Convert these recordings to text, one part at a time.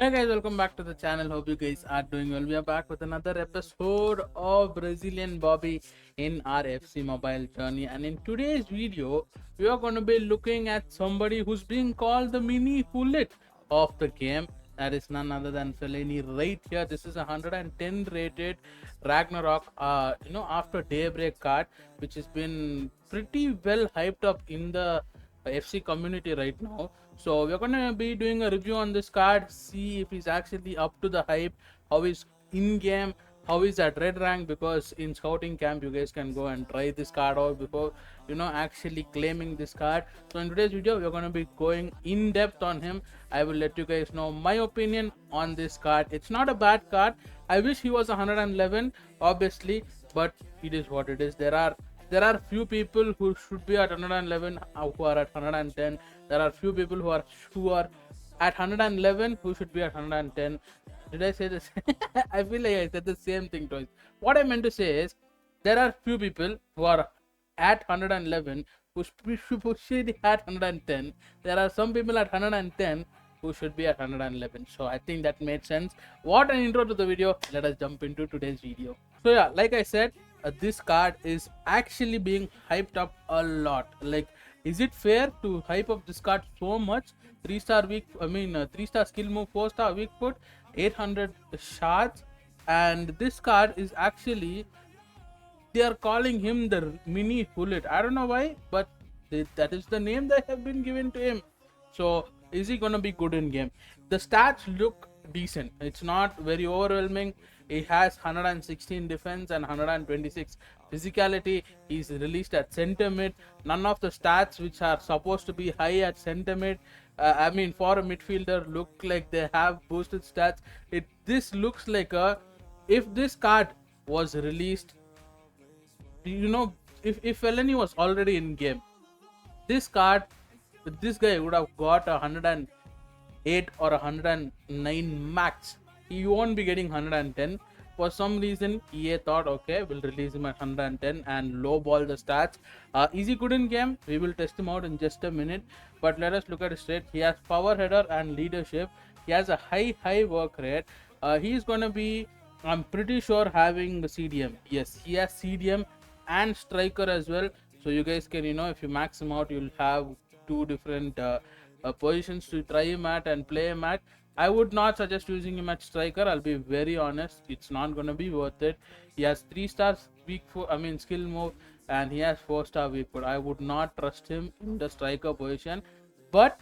Hey guys, welcome back to the channel. Hope you guys are doing well. We are back with another episode of Brazilian Bobby in our FC mobile journey. And in today's video, we are going to be looking at somebody who's being called the mini Hullet of the game. That is none other than Fellaini right here. This is a 110 rated Ragnarok, after Daybreak card, which has been pretty well hyped up in the FC community right now. So we're gonna be doing a review on this card, see if he's actually up to the hype, how is in game, how is at red rank, because in scouting camp you guys can go and try this card out before actually claiming this card. So in today's video we're gonna be going in depth on him. I will let you guys know my opinion on this card. It's not a bad card. I wish he was 111 obviously, but it is what it is. There are few people who should be at 111 who are at 110. There are few people who are at 111 who should be at 110. Did I say this? I feel like I said the same thing twice. What I meant to say is there are few people who are at 111 who should be at 110. There are some people at 110 who should be at 111. So I think that made sense. What an intro to the video. Let us jump into today's video. So yeah, like I said, this card is actually being hyped up a lot. Like, is it fair to hype up this card so much? 3-star weak, 3-star skill move, 4-star weak foot, 800 shards, and this card is actually, they are calling him the mini Hullet. I don't know why, but that is the name that have been given to him. So is he gonna be good in game? The stats look decent. It's not very overwhelming. He has 116 defense and 126 physicality. He's released at center mid. None of the stats which are supposed to be high at center mid, for a midfielder, look like they have boosted stats. This looks like if this card was released, if Fellaini was already in game, this card, this guy would have got 108 or 109 max. He won't be getting 110. For some reason EA thought, okay, we'll release him at 110 and lowball the stats. Is he good in game? We will test him out in just a minute, but let us look at his state. He has power header and leadership. He has a high work rate. He's gonna be, I'm pretty sure, having the CDM. Yes, he has CDM and striker as well. So you guys can, if you max him out, you'll have two different positions to try him at and play him at. I would not suggest using him at striker. I'll be very honest. It's not going to be worth it. He has 3 stars skill move, and he has 4-star weak foot. I would not trust him in the striker position, but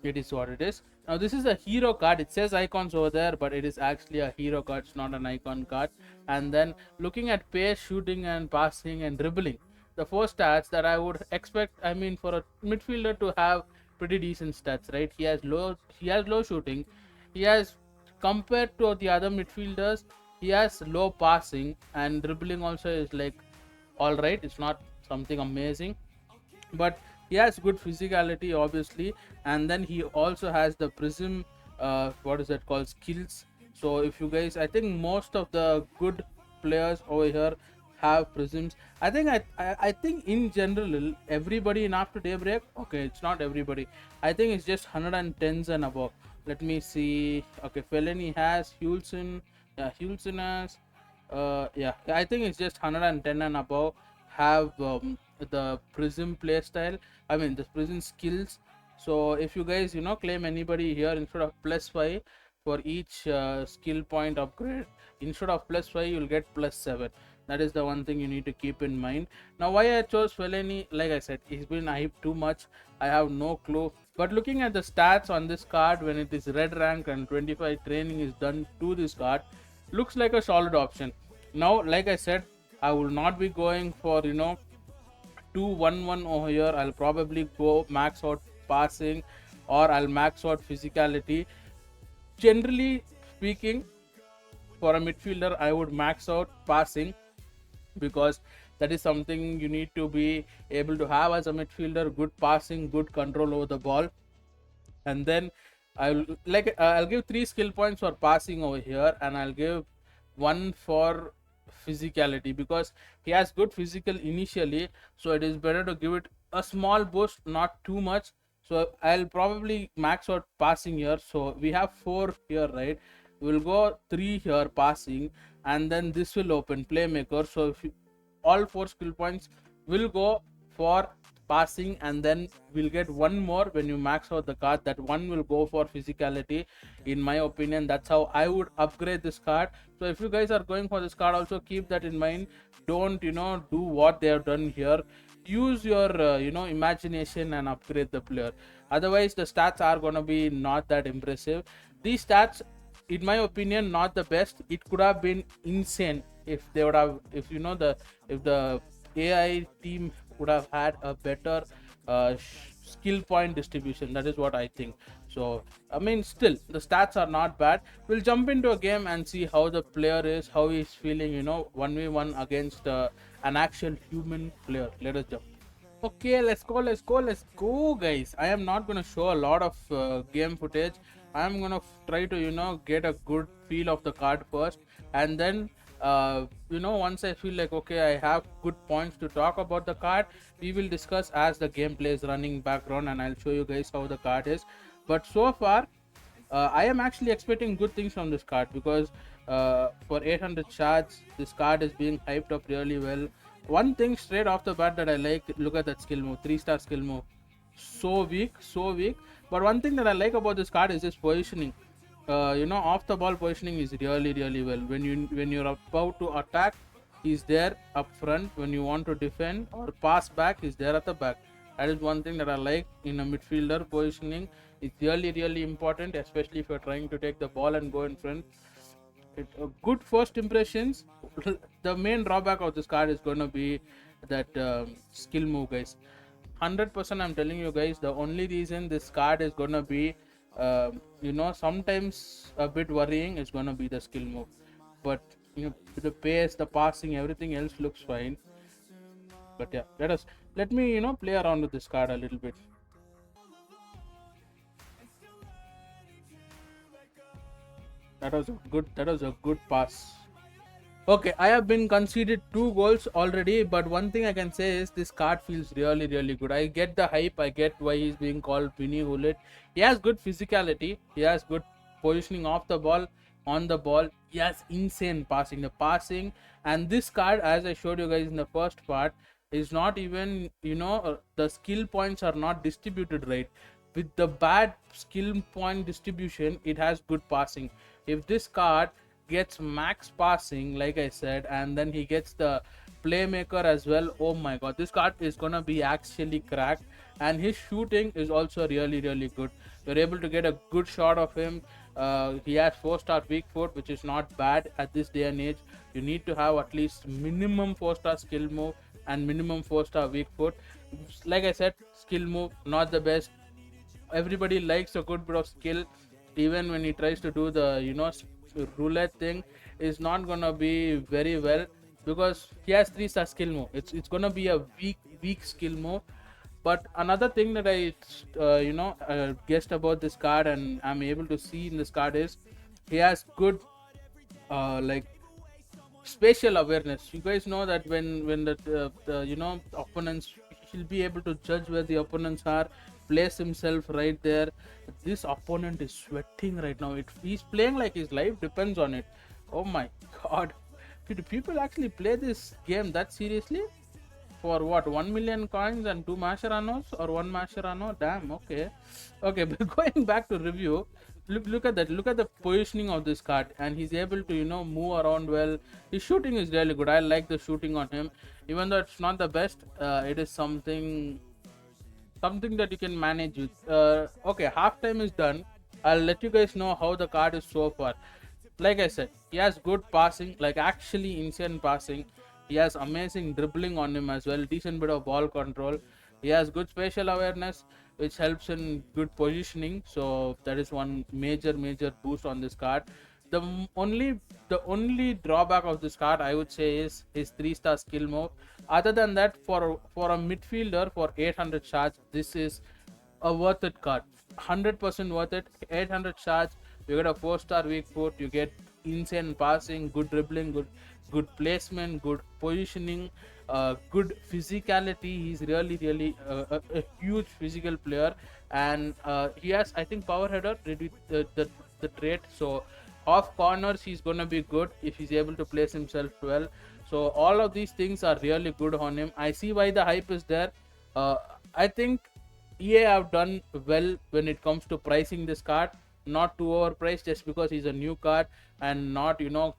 it is what it is. Now this is a hero card. It says icons over there, but it is actually a hero card. It's not an icon card. And then looking at pace, shooting and passing and dribbling, the 4 stats that I would expect, for a midfielder to have pretty decent stats, right? He has low shooting. He has, compared to the other midfielders, he has low passing, and dribbling also is like alright. It's not something amazing, but he has good physicality obviously. And then he also has the prism, what is that called, skills. So if you guys, I think most of the good players over here have prisms. I think in general everybody in after Daybreak, okay, it's not everybody, I think it's just 110s and above. Let me see. Okay, Fellaini has Hulsen. Yeah, Hulsen has I think it's just 110 and above have the prism play style, the prism skills. So if you guys claim anybody here, instead of +5 for each skill point upgrade, instead of +5 you'll get +7. That is the one thing you need to keep in mind. Now why I chose Fellaini, like I said, he's been hyped too much. I have no clue. But looking at the stats on this card, when it is red rank and 25 training is done to this card, looks like a solid option. Now, like I said, I will not be going for 2-1-1 over here. I'll probably go max out passing, or I'll max out physicality. Generally speaking, for a midfielder, I would max out passing, because that is something you need to be able to have as a midfielder. Good passing, good control over the ball. And then I'll give 3 skill points for passing over here, and I'll give 1 for physicality, because he has good physical initially, so it is better to give it a small boost, not too much, So I'll probably max out passing here. So we have 4 here, right? We'll go 3 here passing, and then this will open playmaker. So if you, all 4 skill points will go for passing, and then we'll get one more when you max out the card. That one will go for physicality. In my opinion, that's how I would upgrade this card. So if you guys are going for this card, also keep that in mind. Don't do what they have done here. Use your imagination and upgrade the player. Otherwise the stats are gonna be not that impressive. These stats, in my opinion, not the best. It could have been insane if they would have, if the AI team would have had a better skill point distribution. That is what I think. So I mean, still the stats are not bad. We'll jump into a game and see how the player is, how he's feeling, 1v1 against an actual human player. Let us jump. Okay, let's go, guys. I am not gonna show a lot of game footage. I'm gonna try to get a good feel of the card first, and then once I feel like okay, I have good points to talk about the card, we will discuss as the gameplay is running background, and I'll show you guys how the card is. But so far, I am actually expecting good things from this card, because for 800 shards, this card is being hyped up really well. One thing straight off the bat that I like, look at that skill move, 3-star skill move. So weak, so weak. But one thing that I like about this card is its positioning. Off the ball positioning is really well. When you're about to attack, he's there up front. When you want to defend or pass back, he's there at the back. That is one thing that I like in a midfielder positioning. It's really important, especially if you're trying to take the ball and go in front. Good first impressions. The main drawback of this card is going to be that skill move, guys. 100% I'm telling you guys, the only reason this card is going to be sometimes a bit worrying is going to be the skill move. But the pace, the passing, everything else looks fine. But yeah, let me play around with this card a little bit. That was a good pass. Okay, I have been conceded 2 goals already, but one thing I can say is this card feels really good. I get the hype, I get why he's being called Vinny Hullet. He has good physicality, he has good positioning off the ball, on the ball. He has insane passing. The passing, and this card, as I showed you guys in the first part, is not even, the skill points are not distributed right. With the bad skill point distribution, it has good passing. If this card gets max passing, like I said, and then he gets the playmaker as well, oh my god, this card is gonna be actually cracked. And his shooting is also really good. You're able to get a good shot of him. He has 4-star weak foot, which is not bad at this day and age. You need to have at least minimum 4-star skill move and minimum 4-star weak foot. Like I said, skill move not the best. Everybody likes a good bit of skill. Even when he tries to do the roulette thing, is not gonna be very well, because he has 3-star skill move. It's gonna be a weak skill move. But another thing that I guessed about this card and I'm able to see in this card is he has good like spatial awareness. You guys know that when the opponents, he'll be able to judge where the opponents are, place himself right there. This opponent is sweating right now. He's playing like his life depends on it. Oh my god, do people actually play this game that seriously? For what, 1 million coins and 2 Masheranos or 1 Mascherano? Damn, okay. But going back to review, look at that. Look at the positioning of this card, and he's able to move around well. His shooting is really good. I like the shooting on him, even though it's not the best. It is something that you can manage with. Okay, halftime is done. I'll let you guys know how the card is so far. Like I said, he has good passing, like actually insane passing. He has amazing dribbling on him as well, decent bit of ball control. He has good spatial awareness, which helps in good positioning. So that is one major boost on this card. The only drawback of this card, I would say, is his 3-star skill move. Other than that, for a midfielder for 800 shards, this is a worth it card. 100% worth it. 800 shards, you get a 4-star weak foot, you get insane passing, good dribbling, good placement, good positioning. good physicality. He's really a huge physical player, and he has, I think, power header with the trait. So off corners he's gonna be good if he's able to place himself well. So all of these things are really good on him. I see why the hype is there. I think EA have done well when it comes to pricing this card, not too overpriced just because he's a new card, and not, you know,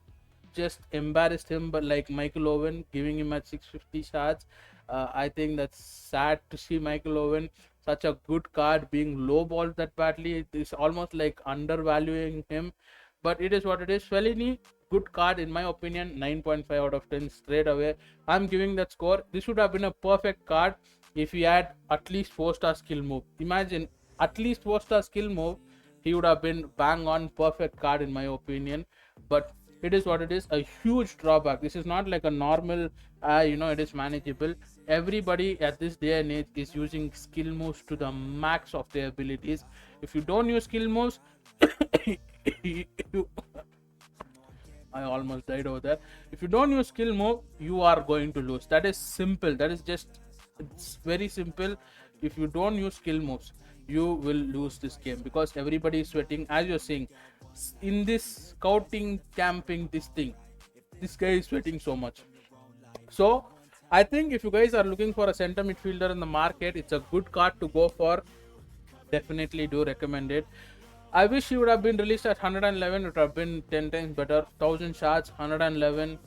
just embarrassed him, but like Michael Owen, giving him at 650 shards. I think that's sad to see Michael Owen, such a good card, being lowballed that badly. It's almost like undervaluing him, but it is what it is. Fellaini, good card in my opinion, 9.5 out of 10 straight away. I'm giving that score. This would have been a perfect card if he had at least 4-star skill move. Imagine, at least 4-star skill move, he would have been bang on perfect card in my opinion. But it is what it is. A huge drawback. This is not like a normal, you know, it is manageable. Everybody at this day and age is using skill moves to the max of their abilities. If you don't use skill moves, I almost died over there. If you don't use skill move, you are going to lose. That is simple. That is just, it's very simple. If you don't use skill moves, you will lose this game, because everybody is sweating. As you're seeing in this scouting camping, this guy is sweating so much. So I think if you guys are looking for a center midfielder in the market, it's a good card to go for. Definitely do recommend it. I wish he would have been released at 111. It would have been 10 times better. 1000 shards, 111.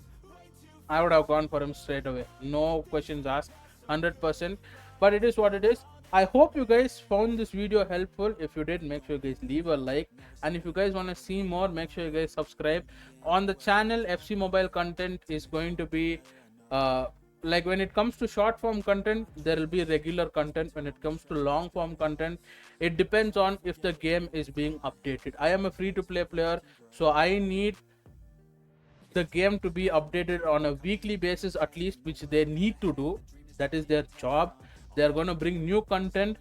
I would have gone for him straight away. No questions asked. 100%. But it is what it is. I hope you guys found this video helpful. If you did, make sure you guys leave a like. And if you guys want to see more, make sure you guys subscribe. On the channel, FC Mobile content is going to be... like when it comes to short form content, there will be regular content. When it comes to long form content, it depends on if the game is being updated. I am a free to play player, so I need the game to be updated on a weekly basis at least, which they need to do. That is their job. They are going to bring new content.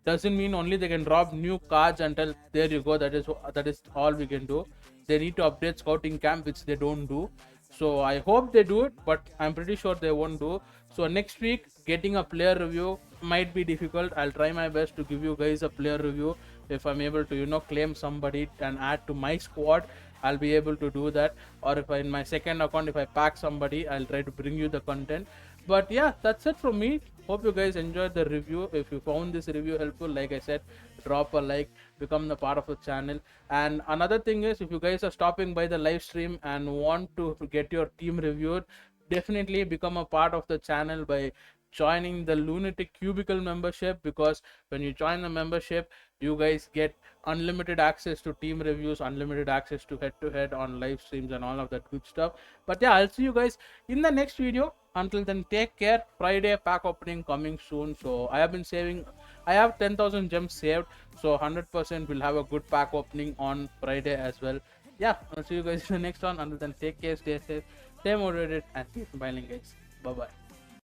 Doesn't mean only they can drop new cards and tell there you go, that is all we can do. They need to update scouting camp, which they don't do. So I hope they do it, but I'm pretty sure they won't do. So next week, getting a player review might be difficult. I'll try my best to give you guys a player review. If I'm able to, you know, claim somebody and add to my squad, I'll be able to do that. Or if in my second account, if I pack somebody, I'll try to bring you the content. But yeah, that's it from me. Hope you guys enjoyed the review. If you found this review helpful, like I said, drop a like, become the part of the channel. And another thing is, if you guys are stopping by the live stream and want to get your team reviewed, definitely become a part of the channel by joining the Lunatic Cubicle membership, because when you join the membership, you guys get unlimited access to team reviews, unlimited access to head-to-head on live streams and all of that good stuff. But yeah, I'll see you guys in the next video. Until then, take care. Friday pack opening coming soon. So I have been saving, I have 10,000 gems saved, so 100% will have a good pack opening on Friday as well. Yeah, I'll see you guys in the next one. Until then, take care, stay safe, stay motivated, and keep smiling, guys. Bye bye.